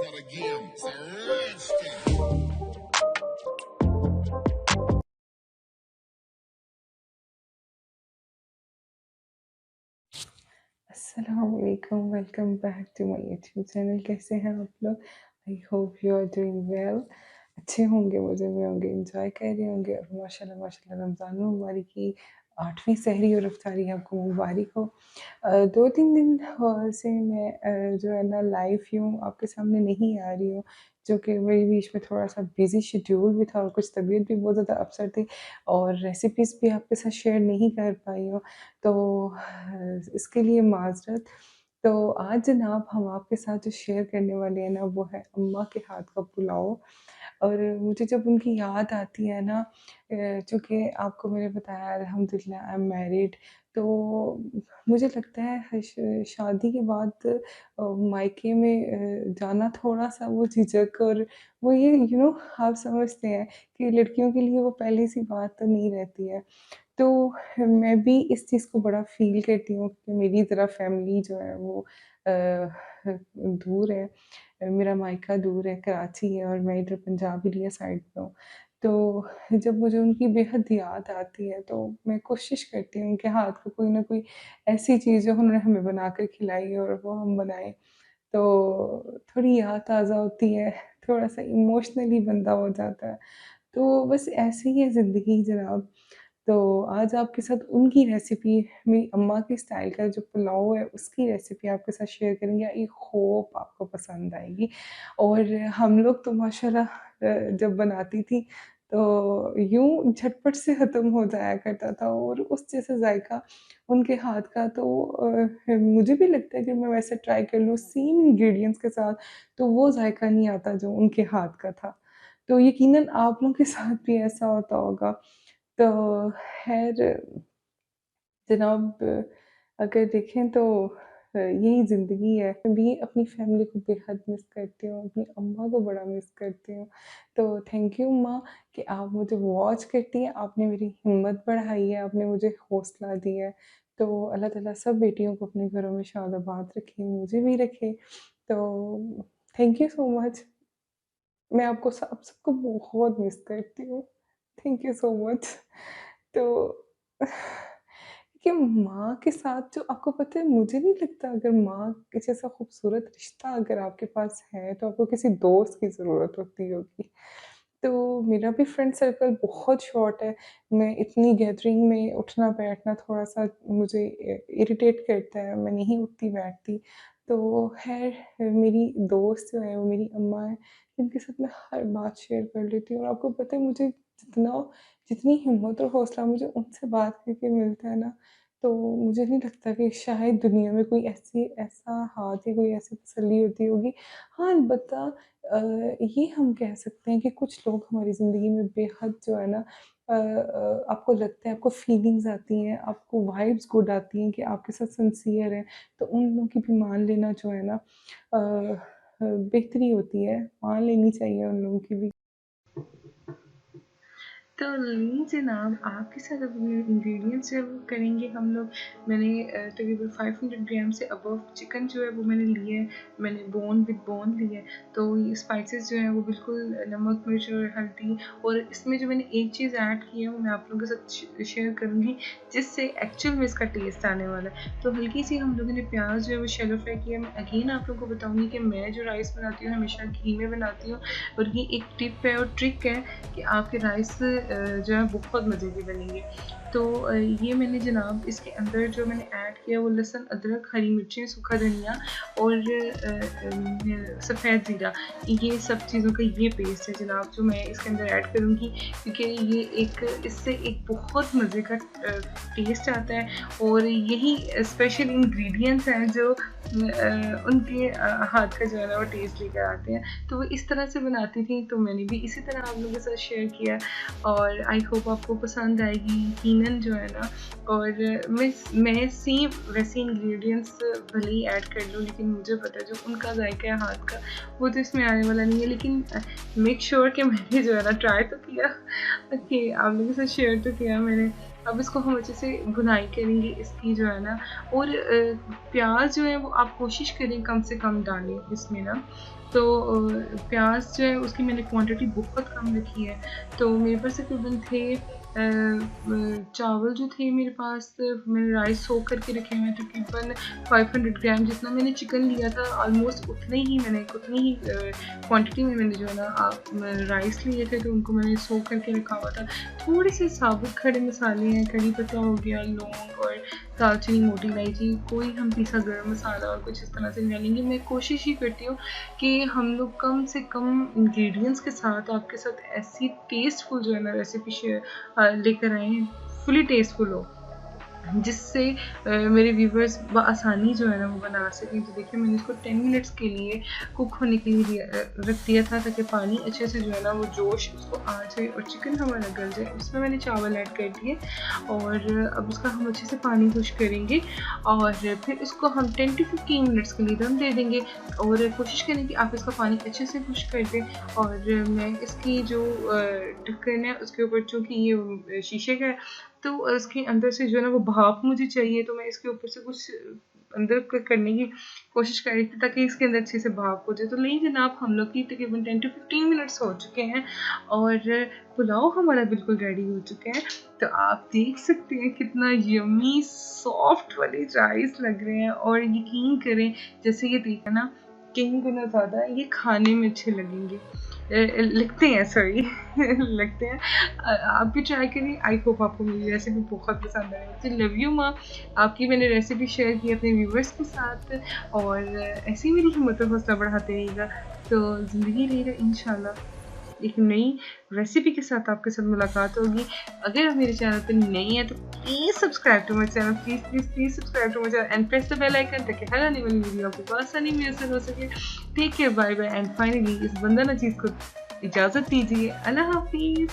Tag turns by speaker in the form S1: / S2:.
S1: not a game, it's a rich thing.
S2: अस्सलामुअलैकुम welcome back to my YouTube channel. कैसे हैं आप लोग? I hope you are doing well. अच्छे होंगे, मज़े में होंगे, एंजॉय कर रहे होंगे और माशाल्लाह माशाल्लाह रमज़ान मुबारक की 8वीं सहरी और इफ्तारी आपको मुबारक हो। 2-3 दिन से मैं जो है ना लाइव यूँ आपके सामने नहीं आ रही हूँ, जो कि मेरे बीच में थोड़ा-सा बिज़ी शेड्यूल भी था और कुछ तबीयत भी बहुत ज़्यादा अपसेट थी और रेसिपीज़ भी आपके साथ शेयर नहीं कर पाई हूँ। तो इसके लिए माज़रत। तो आज जनाब हम आपके साथ जो शेयर करने वाले हैं ना वो है अम्मा के हाथ का पुलाव। और मुझे जब उनकी याद आती है ना, चूँकि आपको मैंने बताया अल्हम्दुलिल्लाह आई एम मैरिड, तो मुझे लगता है शादी के बाद मायके में जाना थोड़ा-सा वो झिझक और वो ये आप समझते हैं कि लड़कियों के लिए वो पहली-सी बात तो नहीं रहती है। तो मैं भी इस चीज़ को बड़ा फ़ील करती हूँ कि मेरी ज़रा फ़ैमिली जो है वो दूर है। मेरा मायका दूर है, कराची है और मैं इधर पंजाब एरिया साइड पे हूँ। तो जब मुझे उनकी बेहद याद आती है तो मैं कोशिश करती हूँ उनके हाथ का कोई ना कोई ऐसी चीज़ जो उन्होंने हमें बनाकर खिलाई और वो हम बनाएँ। तो थोड़ी याद ताज़ा होती है, थोड़ा-सा इमोशनली बंदा हो जाता है। तो बस ऐसे ही है ज़िंदगी जनाब। तो आज आपके साथ उनकी रेसिपी, मेरी अम्मा के स्टाइल का जो पुलाव है, उसकी रेसिपी आपके साथ शेयर करेंगे। आई होप आपको पसंद आएगी। और हम लोग तो माशाल्लाह जब बनाती थी, तो यूँ झटपट से ख़त्म हो जाया करता था और उस जैसा ज़ायक़ा उनके हाथ का तो मुझे भी लगता है कि मैं वैसे ट्राई कर लूँ सेम इंग्रीडिएंट्स के साथ, तो वो ज़ायक़ा नहीं आता जो उनके हाथ का था। तो यकीनन आप लोगों के साथ भी ऐसा होता होगा। तो ख़ैर जनाब, अगर देखें तो यही ज़िंदगी है। मैं भी अपनी फ़ैमिली को बेहद मिस करती हूँ, अपनी अम्मा को बड़ा मिस करती हूँ। तो थैंक यू अम्मा कि आप मुझे वॉच करती हैं, आपने मेरी हिम्मत बढ़ाई है, आपने मुझे हौसला दिया है। तो अल्लाह ताला सब बेटियों को अपने घरों में शाद-आबाद रखे, मुझे भी रखे। तो थैंक यू सो मच। मैं आपको आप सबको बहुत मिस करती हूँ। Thank you so much. तो कि माँ के साथ जो आपको पता है, मुझे नहीं लगता अगर माँ के जैसा खूबसूरत रिश्ता अगर आपके पास है, तो आपको किसी दोस्त की ज़रूरत होती होगी। तो मेरा भी फ्रेंड सर्कल बहुत शॉर्ट है। मैं इतनी गैदरिंग में उठना-बैठना थोड़ा-सा मुझे इरिटेट करता है, मैं नहीं उठती-बैठती। तो ख़ैर मेरी दोस्त जो है वो मेरी अम्मा है, जिनके साथ मैं हर बात शेयर कर लेती हूँ और आपको पता है मुझे जितनी हिम्मत और हौसला मुझे उनसे बात करके मिलता है ना, तो मुझे नहीं लगता कि शायद दुनिया में कोई ऐसा हाथ या कोई ऐसी तसल्ली होती होगी। हाँ, अलबत्ता ये हम कह सकते हैं कि कुछ लोग हमारी ज़िंदगी में बेहद जो है ना, आपको लगता है, आपको फीलिंग्स आती हैं, आपको वाइब्स गुड आती हैं कि आपके साथ सिंसियर हैं, तो उन लोगों की भी मान लेना जो है ना बेहतरी होती है, मान लेनी चाहिए उन लोगों की भी। तो नहीं जनाब, आपके साथ अब इंग्रेडिएंट्स जो है वो करेंगे हम लोग। मैंने तकरीबन 500 ग्राम से अबव चिकन जो है वो मैंने लिए है। मैंने बोन विद बोन ली है। तो ये स्पाइसेस जो हैं वो बिल्कुल नमक, मिर्च और हल्दी, और इसमें जो मैंने एक चीज़ ऐड की है वो मैं आप लोगों के साथ शेयर करूँगी, जिससे एक्चुअल में इसका टेस्ट आने वाला है। तो हल्की सी हम लोगों ने प्याज जो है वो शैलो फ्राई किया। मैं अगेन आप लोगों को बताऊँगी कि मैं जो राइस बनाती हूँ हमेशा घी में बनाती हूँ, और ये एक टिप है और ट्रिक है कि आपके राइस जो है बहुत मज़े के बनेंगे। तो ये मैंने जनाब इसके अंदर जो मैंने ऐड किया वो लहसुन, अदरक, हरी मिर्चें, सूखा धनिया और सफ़ेद ज़ीरा, ये सब चीज़ों का ये पेस्ट है जनाब जो मैं इसके अंदर ऐड करूँगी, क्योंकि ये इससे एक बहुत मज़े का टेस्ट आता है, और यही स्पेशल इंग्रेडिएंट्स हैं जो उनके हाथ का जो है ना वो टेस्ट लेकर आते हैं। तो वो इस तरह से बनाती थी, तो मैंने भी इसी तरह आप लोगों के साथ शेयर किया, और आई होप आपको पसंद आएगी यकीनन जो है ना। और मैं सेम वैसे इंग्रेडिएंट्स भले ही ऐड कर लूँ, लेकिन मुझे पता है जो उनका जायका है हाथ का, वो तो इसमें आने वाला नहीं है। लेकिन मेक श्योर कि मैंने जो है ना ट्राई तो किया कि आप लोगों के साथ शेयर तो किया मैंने। अब इसको हम अच्छे से भुनाई करेंगे इसकी जो है ना, और प्याज जो है वो आप कोशिश करें कम से कम डालें इसमें ना, तो प्याज जो है उसकी मैंने क्वांटिटी बहुत कम रखी है। तो मेरे पास तकरीबन थे चावल जो थे मेरे पास, मैंने राइस सोक करके रखे हुए हैं तकरीबन 500 ग्राम जितना मैंने चिकन लिया था, ऑलमोस्ट उतनी ही क्वांटिटी में मैंने जो है ना राइस लिए थे, तो उनको मैंने सोक करके रखा हुआ था। थोड़े से साबुत खड़े मसाले हैं, कड़ी पत्ता हो गया, लौंग और दालचीनी, मोटी इलायची, कोई हम पीसा गर्म मसाला और कुछ इस तरह से डालेंगे। मैं कोशिश ही करती हूँ कि हम लोग कम से कम इंग्रेडिएंट्स के साथ आपके साथ ऐसी टेस्टफुल जो है ना रेसिपी शेयर लेकर आए हैं, फुली टेस्टफुल हो, जिससे मेरे व्यूवर्स आसानी जो है ना वो बना सकें। तो देखिए मैंने इसको 10 मिनट्स के लिए कुक होने के लिए रख दिया था, ताकि पानी अच्छे से जो है ना वो जोश उसको आ जाए और चिकन हमारा गल जाए। उसमें मैंने चावल ऐड कर दिए और अब उसका हम अच्छे से पानी खुश करेंगे और फिर इसको हम 10 to 15 मिनट्स के लिए दम दे देंगे। और कोशिश करें कि आप इसका पानी अच्छे से खुश कर दें। और मैं इसकी जो ढक्कन है उसके ऊपर, चूँकि ये शीशे का है तो उसके अंदर से जो है ना वो भाप मुझे चाहिए, तो मैं इसके ऊपर से कुछ अंदर करने की कोशिश कर रही थी ताकि इसके अंदर अच्छे से भाप हो जाए। तो नहीं जनाब, हम लोग की तकरीबन 10 to 15 मिनट्स हो चुके हैं और पुलाव हमारा बिल्कुल रेडी हो चुका है। तो आप देख सकते हैं कितना यम्मी सॉफ्ट वाले राइस लग रहे हैं, और यकीन करें जैसे ये देखा ना, कहीं गुना ज़्यादा ये खाने में अच्छे लगते हैं सॉरी लगते हैं। आप भी ट्राई करिए। आई होप आपको मेरी रेसिपी बहुत पसंद आई। तो लव यू माँ, आपकी मैंने रेसिपी शेयर की अपने व्यूवर्स के साथ, और ऐसे ही मेरी हिम्मत और हौसला बढ़ाते रहिएगा। तो ज़िंदगी रहेगा इंशाल्लाह एक नई रेसिपी के साथ आपके साथ मुलाकात होगी। अगर आप मेरे चैनल पर नई हैं तो please subscribe to my channel, please subscribe to my channel and press the bell icon, ताकि हर आने वाली वीडियो आपको आसानी मैसर हो सके। Take care, bye bye and finally इस बंदा ना चीज़ को इजाज़त दीजिए। अल्लाह हाफिज़।